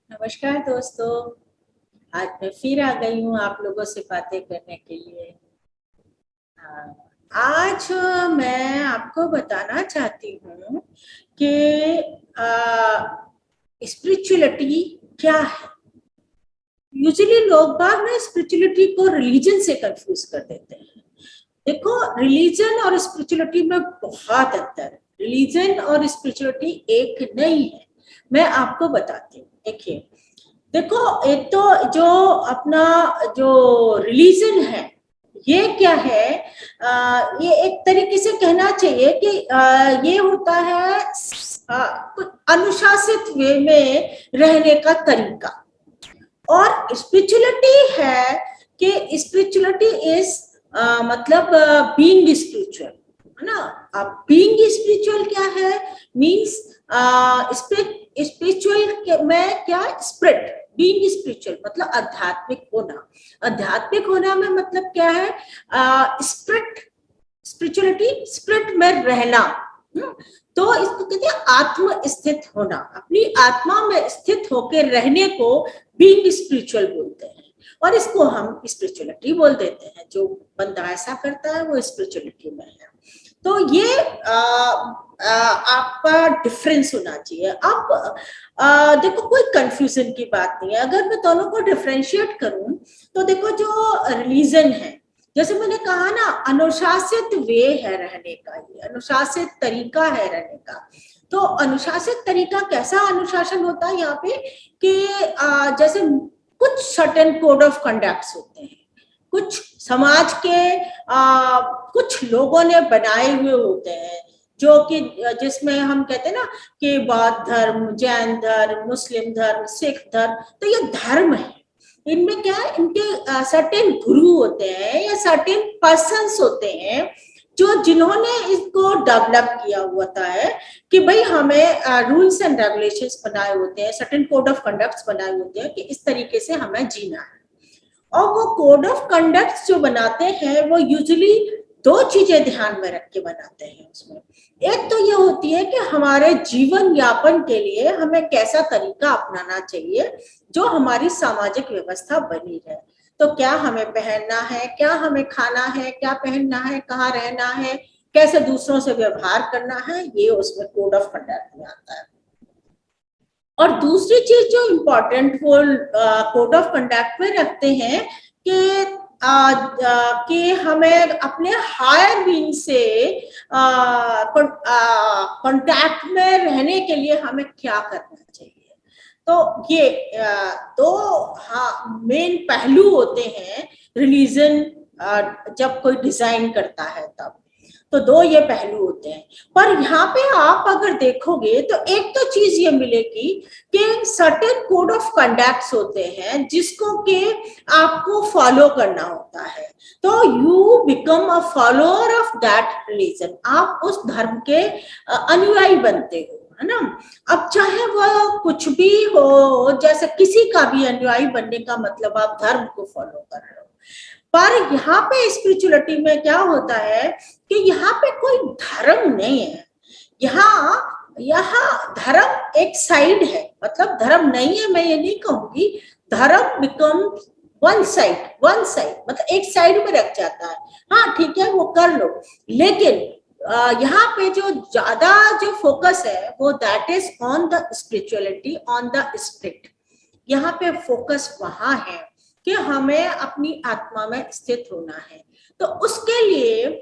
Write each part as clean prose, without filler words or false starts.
नमस्कार दोस्तों। आज मैं फिर आ गई हूँ आप लोगों से बातें करने के लिए। हाँ, आज मैं आपको बताना चाहती हूँ कि स्पिरिचुअलिटी क्या है। यूजुअली लोग बाग ना स्पिरिचुअलिटी को रिलीजन से कंफ्यूज कर देते हैं। देखो, रिलीजन और स्पिरिचुअलिटी में बहुत अंतर है। रिलीजन और स्पिरिचुअलिटी एक नहीं है। मैं आपको बताती हूँ, देखिए। देखो, एक तो जो अपना जो रिलीजन है, ये क्या है? ये एक तरीके से कहना चाहिए कि ये होता है कुछ अनुशासित वे में रहने का तरीका। और स्पिरिचुअलिटी है कि स्पिरिचुअलिटी इज मतलब बीइंग स्पिरिचुअल, है ना। अब बीइंग स्पिरिचुअल क्या है? मींस स्पिरिचुअल में क्या? स्पिरिट। बीइंग स्पिरिचुअल मतलब आध्यात्मिक होना। आध्यात्मिक होना में मतलब क्या है? स्पिरिट, स्पिरिचुअलिटी स्पिरिट में रहना। तो इसको कहते हैं आत्म स्थित होना। अपनी आत्मा में स्थित होकर रहने को बीइंग स्पिरिचुअल बोलते हैं। और इसको हम स्पिरिचुअलिटी बोल देते हैं। जो बंदा ऐसा करता है वो स्पिरिचुअलिटी में है। तो ये आपका डिफरेंस होना चाहिए। अब देखो, कोई कंफ्यूजन की बात नहीं है अगर मैं दोनों को डिफरेंशिएट करूं। तो देखो, जो रिलीजन है, जैसे मैंने कहा ना, अनुशासित वे है रहने का, ये अनुशासित तरीका है रहने का। तो अनुशासित तरीका कैसा अनुशासन होता है यहाँ पे? कि जैसे कुछ सर्टेन कोड ऑफ कंडक्ट्स होते हैं, कुछ समाज के कुछ लोगों ने बनाए हुए होते हैं, जो कि जिसमें हम कहते हैं ना कि बौद्ध धर्म, जैन धर्म, मुस्लिम धर्म, सिख धर्म। तो ये धर्म है। इनमें क्या है? इनके सर्टेन गुरु होते हैं या सर्टेन पर्सन्स होते हैं जो जिन्होंने इसको डेवलप किया होता है कि भाई हमें रूल्स एंड रेगुलेशंस बनाए होते हैं, सर्टेन कोड ऑफ कंडक्ट्स बनाए होते हैं कि इस तरीके से हमें जीना है। और वो कोड ऑफ कंडक्ट जो बनाते हैं वो यूजुअली दो चीजें ध्यान में रख के बनाते हैं उसमें। एक तो ये होती है कि हमारे जीवन यापन के लिए हमें कैसा तरीका अपनाना चाहिए जो हमारी सामाजिक व्यवस्था बनी रहे। तो क्या हमें पहनना है, क्या हमें खाना है, क्या पहनना है, कहाँ रहना है, कैसे दूसरों से व्यवहार करना है, ये उसमें कोड ऑफ कंडक्ट में आता है। और दूसरी चीज जो इम्पोर्टेंट वो कोड ऑफ कंडक्ट में रखते हैं कि कि हमें अपने हायर बीइंग से कांटेक्ट में रहने के लिए हमें क्या करना चाहिए। तो ये दो हाँ मेन पहलू होते हैं रिलीजन जब कोई डिजाइन करता है तब। तो दो ये पहलू होते हैं। पर यहाँ पे आप अगर देखोगे तो एक तो चीज ये मिलेगी कि सर्टेन कोड ऑफ कंडक्ट्स होते हैं जिसको कि आपको फॉलो करना होता है। तो you become a follower of that religion. आप उस धर्म के अनुयायी बनते हो, है ना। अब चाहे वो कुछ भी हो, जैसे किसी का भी अनुयायी बनने का मतलब आप धर्म को फॉलो कर रहे हो। पर यहाँ पे स्पिरिचुअलिटी में क्या होता है कि यहाँ पे कोई धर्म नहीं है। यहाँ यहाँ धर्म एक साइड है, मतलब धर्म नहीं है मैं ये नहीं कहूंगी। धर्म बिकम वन साइड मतलब एक साइड में रख जाता है। हाँ ठीक है, वो कर लो। लेकिन यहाँ पे जो ज्यादा जो फोकस है वो that is on the spirituality, on the spirit. यहाँ पे फोकस वहां है कि हमें अपनी आत्मा में स्थित होना है। तो उसके लिए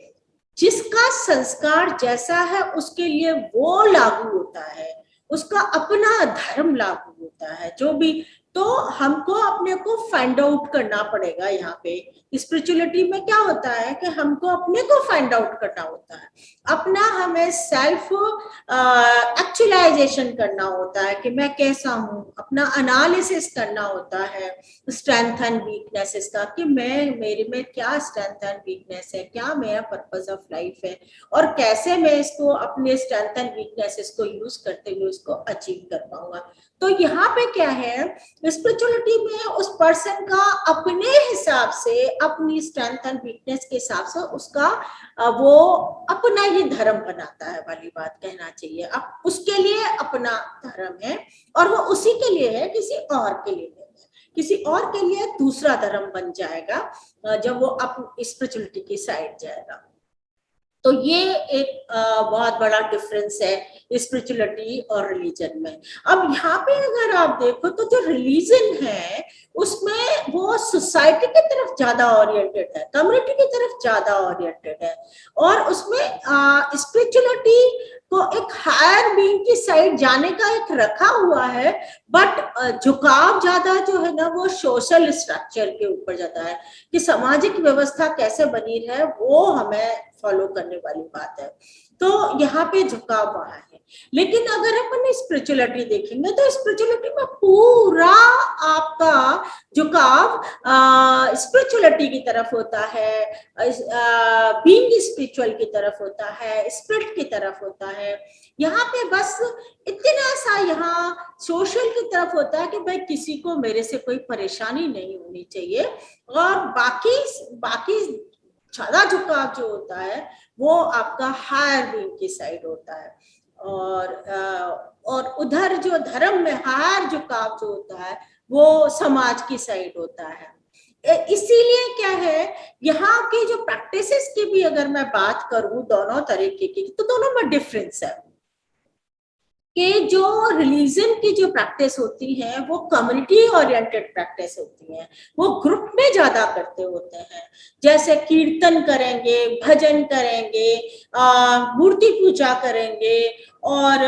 जिसका संस्कार जैसा है उसके लिए वो लागू होता है, उसका अपना धर्म लागू होता है जो भी। तो हमको अपने को फाइंड आउट करना पड़ेगा। यहाँ पे स्पिरिचुअलिटी में क्या होता है कि हमको अपने को फाइंड आउट करना होता है, अपना हमें सेल्फ एक्चुअलाइजेशन करना होता है कि मैं कैसा हूँ, अपना एनालिसिस करना होता है स्ट्रेंथ एंड वीकनेसेस का कि मैं मेरे में क्या स्ट्रेंथ एंड वीकनेस है, क्या मेरा पर्पस ऑफ लाइफ है और कैसे मैं इसको अपने स्ट्रेंथ एंड वीकनेसेस को यूज करते हुए उसको अचीव कर पाऊंगा। तो यहाँ पे क्या है स्पिरिचुअलिटी में उस पर्सन का अपने हिसाब से, अपनी स्ट्रेंथ एंड वीकनेस के हिसाब से उसका वो अपना ही धर्म बनाता है वाली बात कहना चाहिए। अब उसके लिए अपना धर्म है और वो उसी के लिए है, किसी और के लिए नहीं है। किसी और के लिए दूसरा धर्म बन जाएगा जब वो अपनी स्पिरिचुअलिटी की साइड जाएगा। तो ये एक बहुत बड़ा डिफरेंस है स्पिरिचुअलिटी और रिलीजन में। अब यहाँ पे अगर आप देखो तो जो रिलीजन है उसमें वो सोसाइटी की तरफ ज्यादा ओरिएंटेड है, कम्युनिटी की तरफ ज्यादा ओरिएंटेड है, और उसमें स्पिरिचुअलिटी को एक हायर बीइंग की साइड जाने का एक रखा हुआ है, बट झुकाव ज्यादा जो है ना वो सोशल स्ट्रक्चर के ऊपर ज्यादा है कि सामाजिक व्यवस्था कैसे बनी है वो हमें फॉलो करने वाली बात है। तो यहाँ पे झुकाव वहां है। लेकिन अगर अपन स्पिरिचुअलिटी देखेंगे तो स्पिरिचुअलिटी में पूरा आपका झुकाव स्पिरिचुअलिटी की तरफ होता है, बीइंग स्पिरिचुअल की तरफ होता है, स्पिरिट की तरफ होता है। यहाँ पे बस इतना सा यहाँ सोशल की तरफ होता है कि भाई किसी को मेरे से कोई परेशानी नहीं होनी चाहिए, और बाकी बाकी ज्यादा झुकाव जो होता है वो आपका हायर बीइंग की साइड होता है। और उधर जो धर्म में हायर झुकाव जो होता है वो समाज की साइड होता है। इसीलिए क्या है, यहाँ के जो प्रैक्टिसेस की भी अगर मैं बात करूं दोनों तरीके की, तो दोनों में डिफरेंस है कि जो रिलीजन की जो प्रैक्टिस होती है वो कम्युनिटी ओरिएंटेड प्रैक्टिस होती है, वो ग्रुप में ज्यादा करते होते हैं। जैसे कीर्तन करेंगे, भजन करेंगे, मूर्ति पूजा करेंगे, और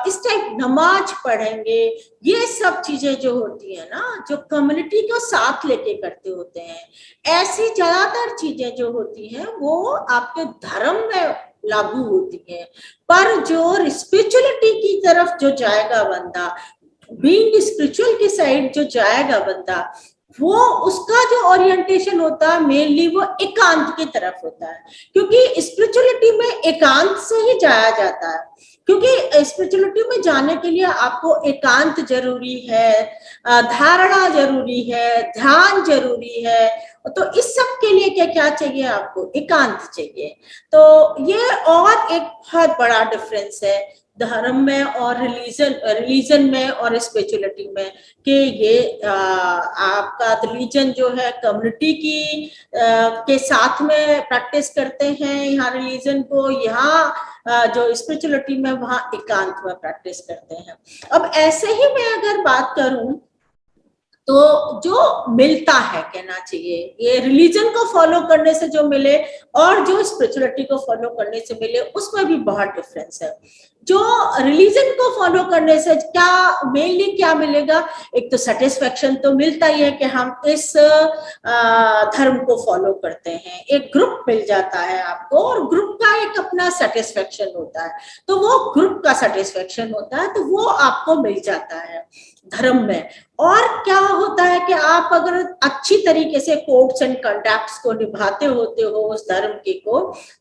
इस टाइप नमाज पढ़ेंगे। ये सब चीजें जो होती है ना, जो कम्युनिटी को साथ लेके करते होते हैं, ऐसी ज्यादातर चीजें जो होती हैं वो आपके धर्म में लागू होती है। पर जो स्पिरिचुअलिटी की तरफ जो जाएगा बंदा, बीइंग स्पिरिचुअल की साइड जो जाएगा बंदा, वो उसका जो ओरिएंटेशन होता है मेनली वो एकांत की तरफ होता है, क्योंकि स्पिरिचुअलिटी में एकांत से ही जाया जाता है। क्योंकि स्पिरिचुअलिटी में जाने के लिए आपको एकांत जरूरी है, धारणा जरूरी है, ध्यान जरूरी है। तो इस सब के लिए क्या क्या चाहिए आपको, एकांत चाहिए। तो ये और एक बहुत बड़ा डिफरेंस है धर्म में और रिलीजन में और स्पिरिचुअलिटी में, कि ये आपका रिलीजन जो है कम्युनिटी की के साथ में प्रैक्टिस करते हैं यहाँ रिलीजन को, यहाँ जो स्पिरिचुअलिटी में वहां एकांत में प्रैक्टिस करते हैं। अब ऐसे ही मैं अगर बात करूं तो जो मिलता है कहना चाहिए, ये रिलीजन को फॉलो करने से जो मिले और जो स्पिरिचुअलिटी को फॉलो करने से मिले उसमें भी बहुत डिफरेंस है। जो रिलीजन को फॉलो करने से क्या मेनली क्या मिलेगा, एक तो सेटिस्फेक्शन तो मिलता ही है कि हम इस धर्म को फॉलो करते हैं, एक ग्रुप मिल जाता है आपको और ग्रुप का एक अपना सेटिस्फेक्शन होता है, तो वो ग्रुप का सेटिस्फेक्शन होता है, तो वो आपको मिल जाता है धर्म में। और क्या होता है कि आप अगर अच्छी तरीके से कोड्स एंड कंडक्ट्स को निभाते होते हो उस धर्म के को,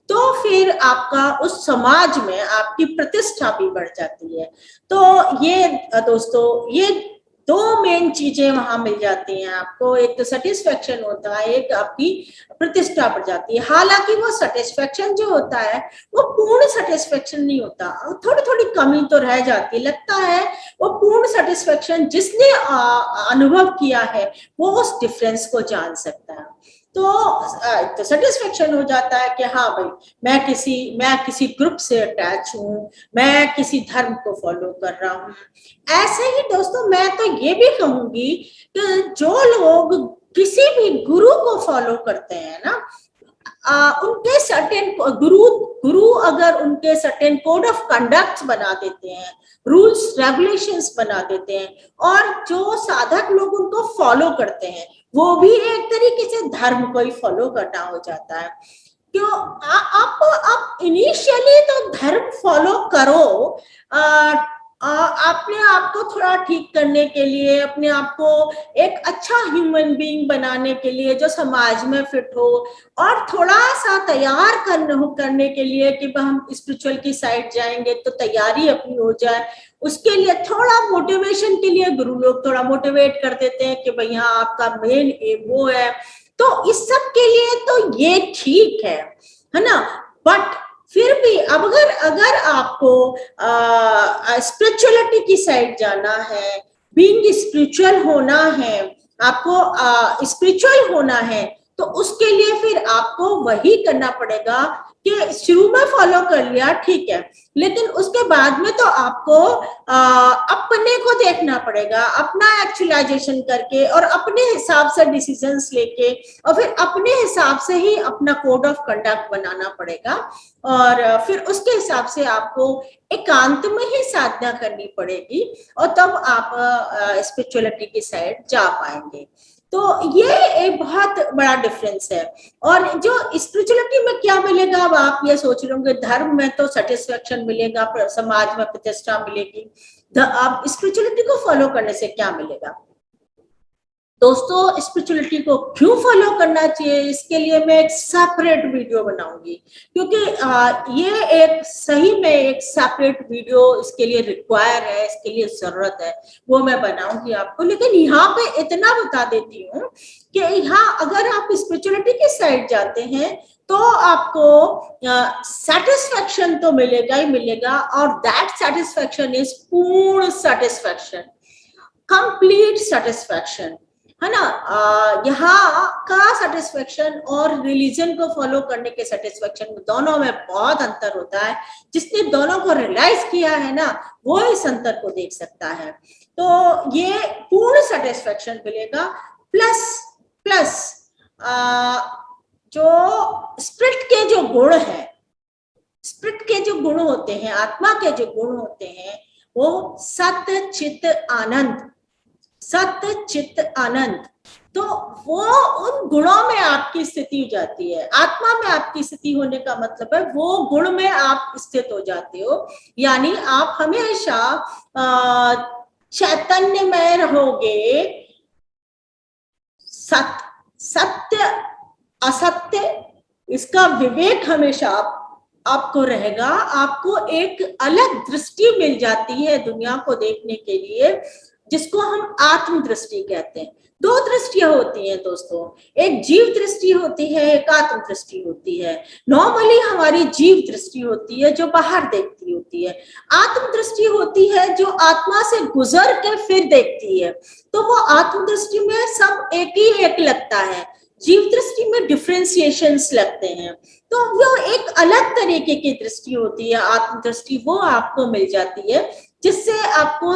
तो फिर आपका उस समाज में आपकी प्रतिष्ठा भी बढ़ जाती है। तो ये दोस्तों, ये दो मेन चीजें वहां मिल जाती हैं आपको, एक तो सेटिस्फेक्शन होता है, एक आपकी प्रतिष्ठा बढ़ जाती है। हालांकि वो सेटिस्फेक्शन जो होता है वो पूर्ण सेटिस्फेक्शन नहीं होता, थोड़ी थोड़ी कमी तो रह जाती, लगता है वो पूर्ण सेटिस्फेक्शन जिसने अनुभव किया है वो उस डिफरेंस को जान सकता है। तो सेटिस्फेक्शन हो जाता है कि हाँ भाई मैं किसी ग्रुप से अटैच हूँ, मैं किसी धर्म को फॉलो कर रहा हूँ। ऐसे ही दोस्तों मैं तो ये भी कहूंगी कि जो लोग किसी भी गुरु को फॉलो करते हैं ना, उनके सर्टेन गुरु अगर उनके सर्टेन कोड ऑफ कंडक्ट बना देते हैं, रूल्स रेगुलेशंस बना देते हैं, और जो साधक लोग उनको फॉलो करते हैं, वो भी एक तरीके से धर्म को ही फॉलो करना हो जाता है। क्यों आप इनिशियली तो धर्म फॉलो करो, अपने आप को थोड़ा ठीक करने के लिए, अपने आप को एक अच्छा ह्यूमन बीइंग बनाने के लिए जो समाज में फिट हो, और थोड़ा सा तैयार करने के लिए कि हम स्पिरिचुअल की साइड जाएंगे तो तैयारी अपनी हो जाए, उसके लिए थोड़ा मोटिवेशन के लिए गुरु लोग थोड़ा मोटिवेट कर देते हैं कि भैया आपका मेन एम वो है। तो इस सब के लिए तो ये ठीक है ना। बट फिर भी अगर अगर आपको स्पिरिचुअलिटी की साइड जाना है, बीइंग स्पिरिचुअल होना है, आपको स्पिरिचुअल होना है, तो उसके लिए फिर आपको वही करना पड़ेगा कि शुरू में फॉलो कर लिया ठीक है, लेकिन उसके बाद में तो आपको अपने को देखना पड़ेगा, अपना एक्चुअलाइजेशन करके और अपने हिसाब से डिसीजंस लेके, और फिर अपने हिसाब से ही अपना कोड ऑफ कंडक्ट बनाना पड़ेगा, और फिर उसके हिसाब से आपको एकांत में ही साधना करनी पड़ेगी, और तब आप स्पिरिचुअलिटी की साइड जा पाएंगे। तो ये एक बहुत बड़ा डिफरेंस है। और जो स्पिरिचुअलिटी में क्या मिलेगा, अब आप ये सोच रहे होंगे धर्म में तो सेटिस्फेक्शन मिलेगा, समाज में प्रतिष्ठा मिलेगी, अब स्पिरिचुअलिटी को फॉलो करने से क्या मिलेगा। दोस्तों, स्पिरिचुअलिटी को क्यों फॉलो करना चाहिए, इसके लिए मैं एक सेपरेट वीडियो बनाऊंगी, क्योंकि ये एक सही में एक सेपरेट वीडियो इसके लिए रिक्वायर है, इसके लिए जरूरत है, वो मैं बनाऊंगी आपको। लेकिन यहाँ पे इतना बता देती हूँ कि यहाँ अगर आप स्पिरिचुअलिटी की साइड जाते हैं तो आपको सेटिस्फेक्शन तो मिलेगा ही मिलेगा, और दैट सेटिस्फेक्शन इज पूर्ण सेटिस्फेक्शन, कंप्लीट सेटिस्फेक्शन, है ना। यहाँ का सेटिस्फेक्शन और रिलीजन को फॉलो करने के सेटिस्फेक्शन दोनों में बहुत अंतर होता है। जिसने दोनों को रियलाइज किया है ना, वो इस अंतर को देख सकता है। तो ये पूर्ण सेटिस्फेक्शन मिलेगा, प्लस प्लस जो स्पिरिट के जो गुण है, स्पिरिट के जो गुण होते हैं, आत्मा के जो गुण होते हैं, वो सत्य चित्त आनंद, सत्य चित्त आनंद, तो वो उन गुणों में आपकी स्थिति हो जाती है। आत्मा में आपकी स्थिति होने का मतलब है वो गुण में आप स्थित हो जाते हो, यानी आप हमेशा चैतन्य में रहोगे। सत्य असत्य इसका विवेक हमेशा आपको रहेगा। आपको एक अलग दृष्टि मिल जाती है दुनिया को देखने के लिए, जिसको हम आत्म दृष्टि कहते हैं। दो दृष्टियां होती हैं दोस्तों, एक जीव दृष्टि होती है, एक आत्म दृष्टि होती है। नॉर्मली हमारी जीव दृष्टि होती है जो बाहर देखती होती है, आत्म दृष्टि होती है जो आत्मा से गुजर के फिर देखती है। तो वो आत्म दृष्टि में सब एक ही एक लगता है, जीव दृष्टि में डिफरेंशिएशंस लगते हैं। तो वो एक अलग तरीके की दृष्टि होती है, आत्म दृष्टि, वो आपको मिल जाती है, जिससे आपको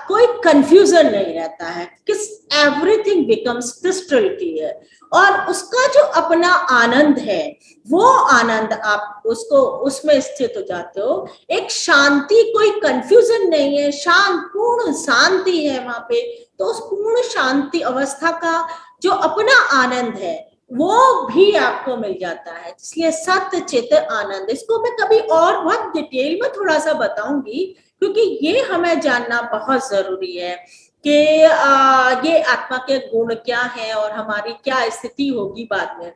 कोई कंफ्यूजन नहीं रहता है, किस एवरीथिंग बिकम्स क्रिस्टल क्लियर, और उसका जो अपना आनंद है, वो आनंद आप उसको उसमें स्थित हो जाते हो। एक शांति, कोई कंफ्यूजन नहीं है, शांत पूर्ण शांति है वहां पे। तो उस पूर्ण शांति अवस्था का जो अपना आनंद है वो भी आपको मिल जाता है, इसलिए सत्य चित्त आनंद। इसको मैं कभी और बहुत डिटेल में थोड़ा सा बताऊंगी, क्योंकि ये हमें जानना बहुत जरूरी है कि ये आत्मा के गुण क्या है और हमारी क्या स्थिति होगी बाद में।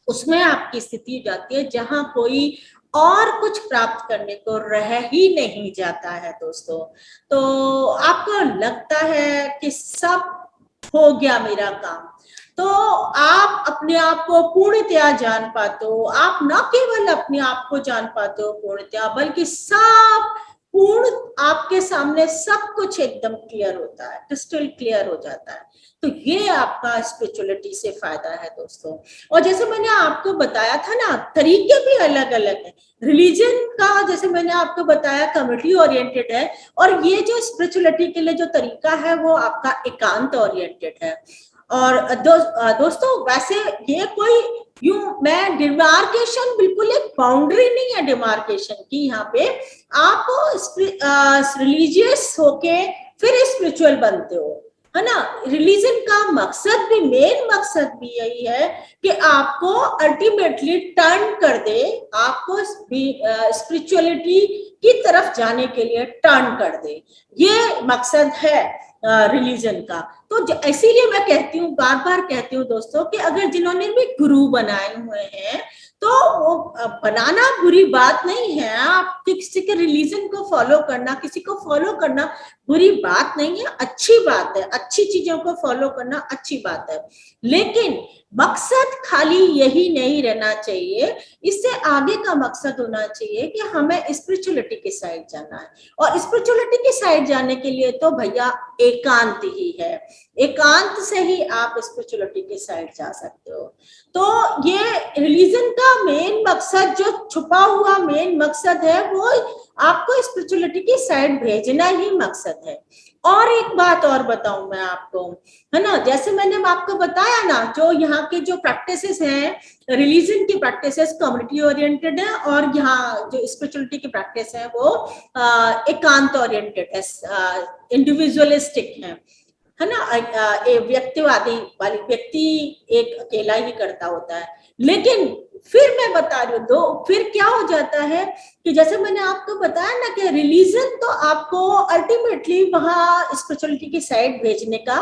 उसमें आपकी स्थिति जाती है जहां कोई और कुछ प्राप्त करने को रह ही नहीं जाता है दोस्तों। तो आपको लगता है कि सब हो गया मेरा काम, तो आप अपने आप को पूर्णतया जान पाते हो। आप न केवल अपने आप को जान पाते हो पूर्णतया, बल्कि सब पूर्ण आपके सामने सब कुछ एकदम क्लियर होता है, क्रिस्टल क्लियर हो जाता है। तो ये आपका स्पिरिचुअलिटी से फायदा है दोस्तों। और जैसे मैंने आपको बताया था ना, तरीके भी अलग अलग हैं। रिलीजन का जैसे मैंने आपको बताया कम्युनिटी ओरिएंटेड है, और ये जो स्पिरिचुअलिटी के लिए जो तरीका है वो आपका एकांत ओरिएंटेड है। और दोस्तों वैसे ये कोई यूं मैं डिमार्केशन, बिल्कुल एक बाउंड्री नहीं है डिमार्केशन की। यहाँ पे आप रिलीजियस होके फिर स्पिरिचुअल बनते हो, है ना। रिलीजन का मकसद भी, मेन मकसद भी यही है कि आपको अल्टीमेटली टर्न कर दे, आपको स्पिरिचुअलिटी की तरफ जाने के लिए टर्न कर दे। ये मकसद है रिलीजन का। तो इसीलिए मैं कहती हूँ, बार बार कहती हूँ दोस्तों, कि अगर जिन्होंने भी गुरु बनाए हुए हैं तो वो बनाना बुरी बात नहीं है। आप किसी के रिलीजन को फॉलो करना, किसी को फॉलो करना बुरी बात नहीं है, अच्छी बात है। अच्छी चीजों को फॉलो करना अच्छी बात है, लेकिन मकसद खाली यही नहीं रहना चाहिए। इससे आगे का मकसद होना चाहिए कि हमें स्पिरिचुअलिटी की साइड जाना है, और स्पिरिचुअलिटी की साइड जाने के लिए तो भैया एकांत ही है। एकांत से ही आप स्पिरिचुअलिटी की साइड जा सकते हो। तो ये रिलीजन का मेन मकसद, जो छुपा हुआ मेन मकसद है, वो आपको स्पिरिचुअलिटी की साइड भेजना ही मकसद है। और एक बात और बताऊं मैं आपको, है ना, जैसे मैंने आपको बताया ना, जो यहाँ के जो प्रैक्टिसेस हैं, रिलीजन की प्रैक्टिसेस कम्युनिटी ओरिएंटेड है, और यहाँ जो स्पिरिचुअलिटी की प्रैक्टिस है वो एकांत ओरिएंटेड है, इंडिविजुअलिस्टिक है ना। व्यक्तिवादी वाली, व्यक्ति एक अकेला ही करता होता है। लेकिन फिर मैं बता रही हूँ, फिर क्या हो जाता है कि जैसे मैंने आपको बताया ना कि रिलीजन तो आपको अल्टीमेटली वहां स्पिरिचुअलिटी की साइड भेजने का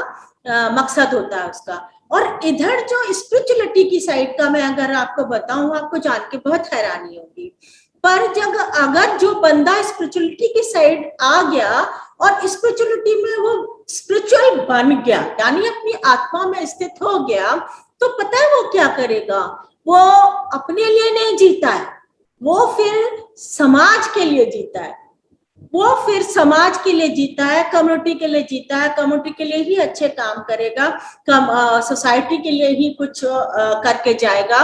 मकसद होता है उसका। और इधर जो स्पिरिचुअलिटी की साइड का मैं अगर आपको बताऊं, आपको जान के बहुत हैरानी होगी, पर जब अगर जो बंदा स्पिरिचुअलिटी की साइड आ गया और स्पिरिचुअलिटी में वो स्पिरिचुअल बन गया, यानी अपनी आत्मा में स्थित हो गया, तो पता है वो क्या करेगा? वो अपने लिए नहीं जीता है, वो फिर समाज के लिए जीता है। वो फिर समाज के लिए जीता है, कम्युनिटी के लिए जीता है, कम्युनिटी के लिए ही अच्छे काम करेगा, सोसाइटी के लिए ही कुछ करके जाएगा,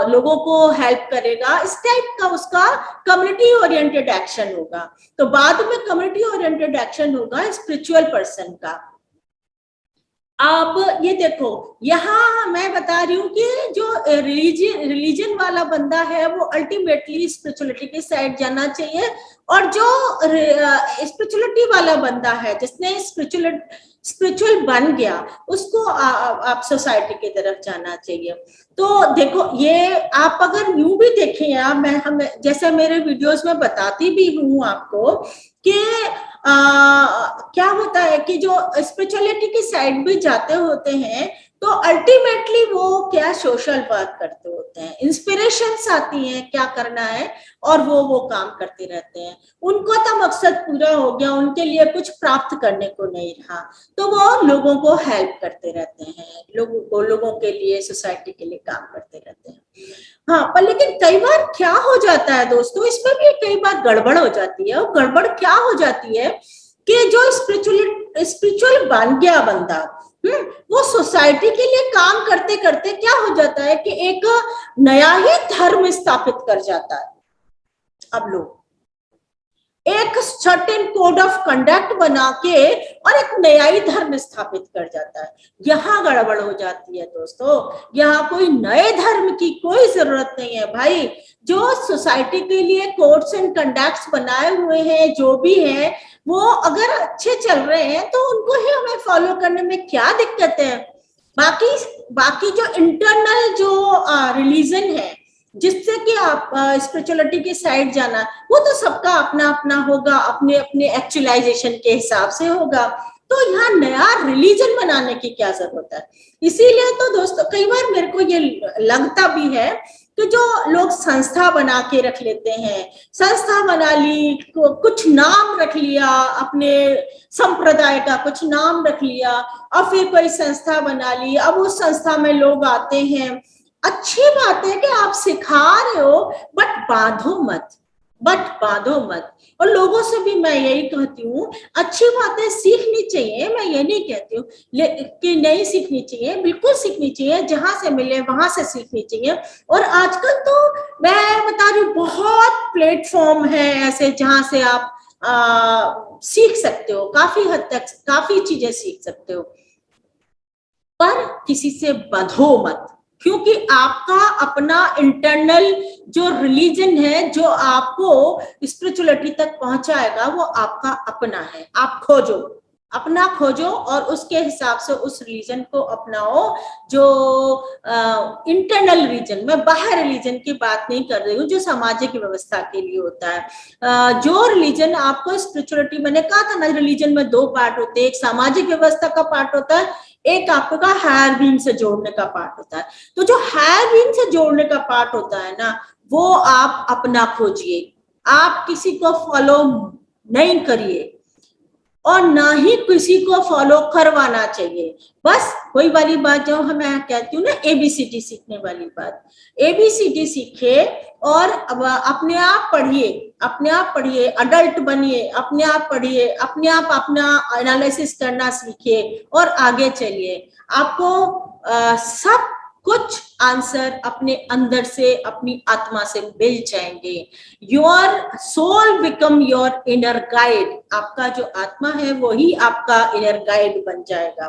लोगों को हेल्प करेगा। इस टाइप का उसका कम्युनिटी ओरिएंटेड एक्शन होगा। तो बाद में कम्युनिटी ओरिएंटेड एक्शन होगा स्पिरिचुअल पर्सन का। अब ये देखो, यहाँ मैं बता रही हूँ कि जो रिलीजन वाला बंदा है वो अल्टीमेटली स्पिरिचुअलिटी की साइड जाना चाहिए, और जो स्पिरिचुअलिटी वाला बंदा है जिसने स्पिरिचुअल बन गया, उसको आप सोसाइटी की तरफ जाना चाहिए। तो देखो, ये आप अगर यूं भी देखें, या मैं हम जैसे मेरे वीडियोस में बताती भी हूँ आपको कि क्या होता है कि जो स्पिरिचुअलिटी की साइड भी जाते होते हैं तो अल्टीमेटली वो क्या सोशल वर्क करते होते हैं, इंस्पिरेशंस आती हैं क्या करना है, और वो काम करते रहते हैं। उनको तो मकसद पूरा हो गया, उनके लिए कुछ प्राप्त करने को नहीं रहा, तो वो लोगों को हेल्प करते रहते हैं, लोगों के लिए, सोसाइटी के लिए काम करते रहते हैं। हाँ, पर लेकिन कई बार क्या हो जाता है दोस्तों, इसमें भी कई बार गड़बड़ हो जाती है। और गड़बड़ क्या हो जाती है कि जो स्पिरिचुअल बन गया बंदा, वो सोसाइटी के लिए काम करते करते क्या हो जाता है कि एक नया ही धर्म स्थापित कर जाता है। अब लोग एक सर्टेन कोड ऑफ कंडक्ट बना के और एक नया ही धर्म स्थापित कर जाता है। यहाँ गड़बड़ हो जाती है दोस्तों। यहाँ कोई नए धर्म की कोई जरूरत नहीं है भाई। जो सोसाइटी के लिए कोड्स एंड कंडक्ट्स बनाए हुए हैं, जो भी है, वो अगर अच्छे चल रहे हैं तो उनको ही हमें फॉलो करने में क्या दिक्कत है। बाकी जो इंटरनल जो रिलीजन है जिससे कि आप स्पिरिचुअलिटी की साइड जाना, वो तो सबका अपना अपना होगा, अपने अपने एक्चुअलाइजेशन के हिसाब से होगा। तो यहाँ नया रिलीजन बनाने की क्या जरूरत है। इसीलिए तो दोस्तों कई बार मेरे को ये लगता भी है कि जो लोग संस्था बना के रख लेते हैं, संस्था बना ली, कुछ नाम रख लिया, अपने संप्रदाय का कुछ नाम रख लिया, और फिर कोई संस्था बना ली, अब उस संस्था में लोग आते हैं। अच्छी बात है कि आप सिखा रहे हो, बट बांधो मत। और लोगों से भी मैं यही कहती हूँ, अच्छी बातें सीखनी चाहिए, मैं ये नहीं कहती हूँ कि नहीं सीखनी चाहिए, बिल्कुल सीखनी चाहिए, जहां से मिले वहां से सीखनी चाहिए। और आजकल तो मैं बता रही हूँ बहुत प्लेटफॉर्म है ऐसे जहां से आप सीख सकते हो, काफी हद तक काफी चीजें सीख सकते हो, पर किसी से बंधो मत, क्योंकि आपका अपना इंटरनल जो रिलीजन है, जो आपको स्पिरिचुअलिटी तक पहुंचाएगा, वो आपका अपना है। आप खोजो, अपना खोजो और उसके हिसाब से उस रिलीजन को अपनाओ जो इंटरनल रिलीजन, मैं बाहर रिलीजन की बात नहीं कर रही हूँ, जो सामाजिक व्यवस्था के लिए होता है। जो रिलीजन आपको स्पिरिचुअलिटी, मैंने कहा था ना रिलीजन में दो पार्ट होते हैं, एक सामाजिक व्यवस्था का पार्ट होता है, एक आपका हायर बीइंग से जोड़ने का पार्ट होता है। तो जो हायर बीइंग से जोड़ने का पार्ट होता है ना, वो आप अपना खोजिए, आप किसी को फॉलो नहीं करिए और ना ही किसी को फॉलो करवाना चाहिए। बस वही वाली बात जो मैं कहती हूँ ना, एबीसीडी सीखने वाली बात, एबीसीडी सीखे और अब अपने आप पढ़िए, अपने आप पढ़िए, अडल्ट बनिए, अपने आप पढ़िए, अपने आप अपना एनालिसिस करना सीखिए और आगे चलिए। आपको सब कुछ आंसर अपने अंदर से, अपनी आत्मा से मिल जाएंगे। Your soul become your inner guide, आपका जो आत्मा है वही आपका इनर गाइड बन जाएगा।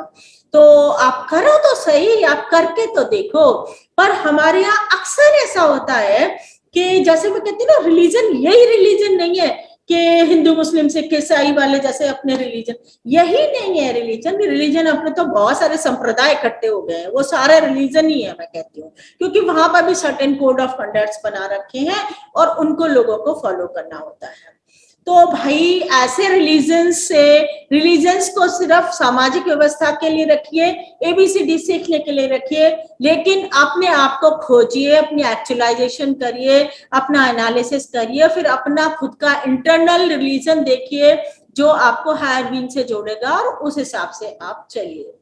तो आप करो तो सही, आप करके तो देखो। पर हमारे यहाँ अक्सर ऐसा होता है कि जैसे मैं कहती हूँ ना, रिलीजन यही रिलीजन नहीं है कि हिंदू मुस्लिम सिख ईसाई वाले जैसे अपने रिलीजन, यही नहीं है रिलीजन। रिलीजन अपने तो बहुत सारे संप्रदाय इकट्ठे हो गए हैं, वो सारे रिलीजन ही है मैं कहती हूँ, क्योंकि वहां पर भी सर्टेन कोड ऑफ कंडक्ट्स बना रखे हैं और उनको लोगों को फॉलो करना होता है। तो भाई ऐसे रिलीजन्स को सिर्फ सामाजिक व्यवस्था के लिए रखिए, एबीसीडी सीखने के लिए रखिए, लेकिन अपने आप को खोजिए, अपनी एक्चुअलाइजेशन करिए, अपना एनालिसिस करिए, फिर अपना खुद का इंटरनल रिलीजन देखिए जो आपको हायर बीइंग से जोड़ेगा और उस हिसाब से आप चलिए।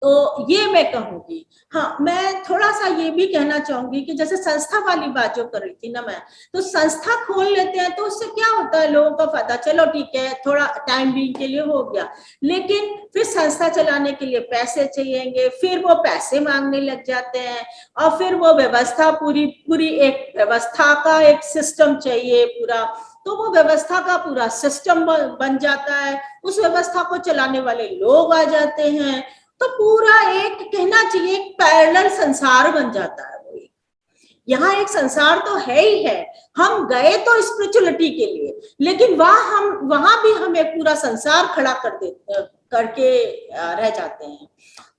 तो ये मैं कहूंगी। हाँ, मैं थोड़ा सा ये भी कहना चाहूंगी कि जैसे संस्था वाली बात जो कर रही थी ना मैं, तो संस्था खोल लेते हैं तो उससे क्या होता है, लोगों का फायदा, चलो ठीक है थोड़ा टाइम बीइंग के लिए हो गया, लेकिन फिर संस्था चलाने के लिए पैसे चाहिएंगे, फिर वो पैसे मांगने लग जाते हैं और फिर वो व्यवस्था पूरी पूरी एक व्यवस्था का एक सिस्टम चाहिए पूरा, तो वो व्यवस्था का पूरा सिस्टम बन जाता है, उस व्यवस्था को चलाने वाले लोग आ जाते हैं, तो पूरा एक कहना चाहिए एक पैरेलल संसार बन जाता है। वो यहाँ एक संसार तो है ही है, हम गए तो स्पिरिचुअलिटी के लिए, लेकिन वहां भी हम एक पूरा संसार खड़ा कर देते करके रह जाते हैं।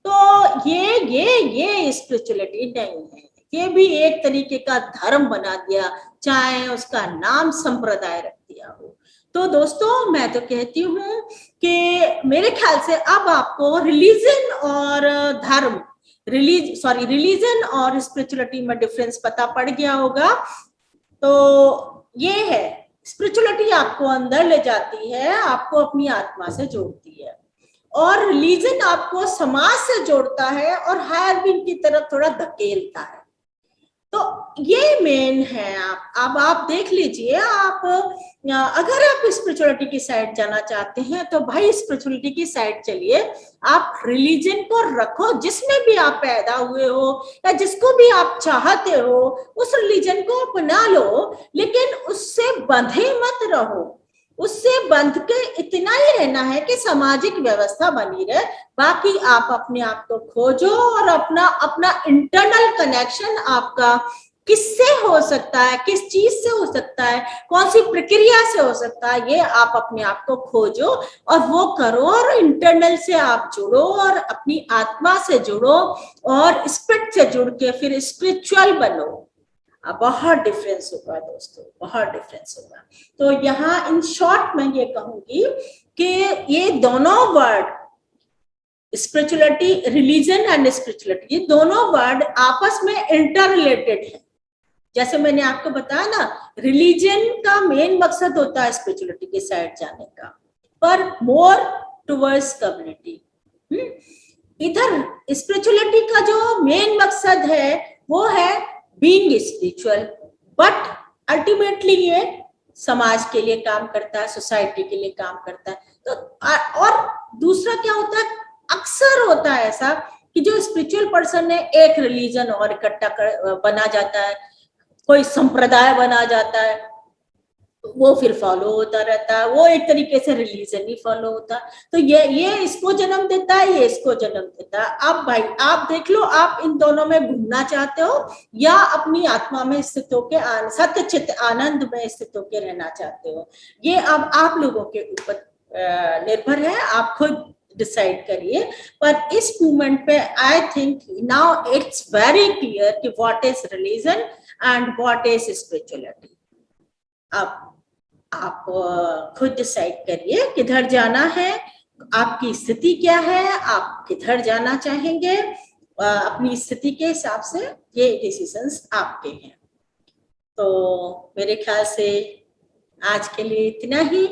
तो ये स्पिरिचुअलिटी नहीं है, ये भी एक तरीके का धर्म बना दिया, चाहे उसका नाम संप्रदाय रख दिया हो। तो दोस्तों मैं तो कहती हूँ कि मेरे ख्याल से अब आपको रिलीजन और धर्म, रिलीजन और स्पिरिचुअलिटी में डिफरेंस पता पड़ गया होगा। तो ये है, स्पिरिचुअलिटी आपको अंदर ले जाती है, आपको अपनी आत्मा से जोड़ती है, और रिलीजन आपको समाज से जोड़ता है और हायर बीइंग की तरफ थोड़ा धकेलता है। तो ये मेन है। अब आप देख लीजिए, आप अगर आप स्पिरिचुअलिटी की साइड जाना चाहते हैं तो भाई स्पिरिचुअलिटी की साइड चलिए, आप रिलीजन को रखो, जिसमें भी आप पैदा हुए हो या जिसको भी आप चाहते हो उस रिलीजन को अपना लो, लेकिन उससे बंधे मत रहो, उससे बंध के इतना ही रहना है कि सामाजिक व्यवस्था बनी रहे, बाकी आप अपने आप को खोजो और अपना अपना इंटरनल कनेक्शन आपका किससे हो सकता है, किस चीज से हो सकता है, कौन सी प्रक्रिया से हो सकता है, ये आप अपने आप को खोजो और वो करो और इंटरनल से आप जुड़ो और अपनी आत्मा से जुड़ो और स्पिरिट से जुड़ के फिर स्पिरिचुअल बनो। बहुत डिफरेंस होगा दोस्तों, बहुत डिफरेंस होगा। तो यहाँ इन शॉर्ट मैं ये कहूंगी कि ये दोनों word, spirituality, religion and spirituality, ये दोनों वर्ड आपस में इंटर रिलेटेड है। जैसे मैंने आपको बताया ना, रिलीजन का मेन मकसद होता है स्पिरिचुअलिटी की साइड जाने का, पर मोर टुवर्ड्स कम्युनिटी। इधर स्पिरिचुअलिटी का जो मेन मकसद है वो है बीइंग स्पिरिचुअल, बट अल्टीमेटली ये समाज के लिए काम करता है, सोसाइटी के लिए काम करता है। तो और दूसरा क्या होता है, अक्सर होता है ऐसा कि जो स्पिरिचुअल पर्सन है एक रिलीजन और इकट्ठा बना जाता है, कोई संप्रदाय बना जाता है, वो फिर फॉलो होता रहता है, वो एक तरीके से रिलीजन ही फॉलो होता है। तो ये इसको जन्म देता है, ये इसको जन्म देता है। अब भाई आप देख लो, आप इन दोनों में घूमना चाहते हो या अपनी आत्मा में स्थित होकर सत्य चित आनंद में स्थित होकर रहना चाहते हो, ये अब आप लोगों के ऊपर निर्भर है, आप खुद डिसाइड करिए। पर इस मूवमेंट पे I think now it's very clear कि what is religion and what is spirituality. आप खुद डिसाइड करिए किधर जाना है, आपकी स्थिति क्या है, आप किधर जाना चाहेंगे, अपनी स्थिति के हिसाब से ये डिसीजंस आपके हैं। तो मेरे ख्याल से आज के लिए इतना ही,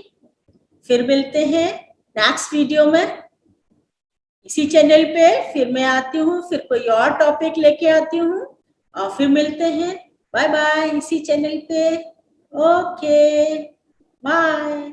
फिर मिलते हैं नेक्स्ट वीडियो में इसी चैनल पे। फिर मैं आती हूँ, फिर कोई और टॉपिक लेके आती हूँ और फिर मिलते हैं। बाय बाय इसी चैनल पे। Okay bye.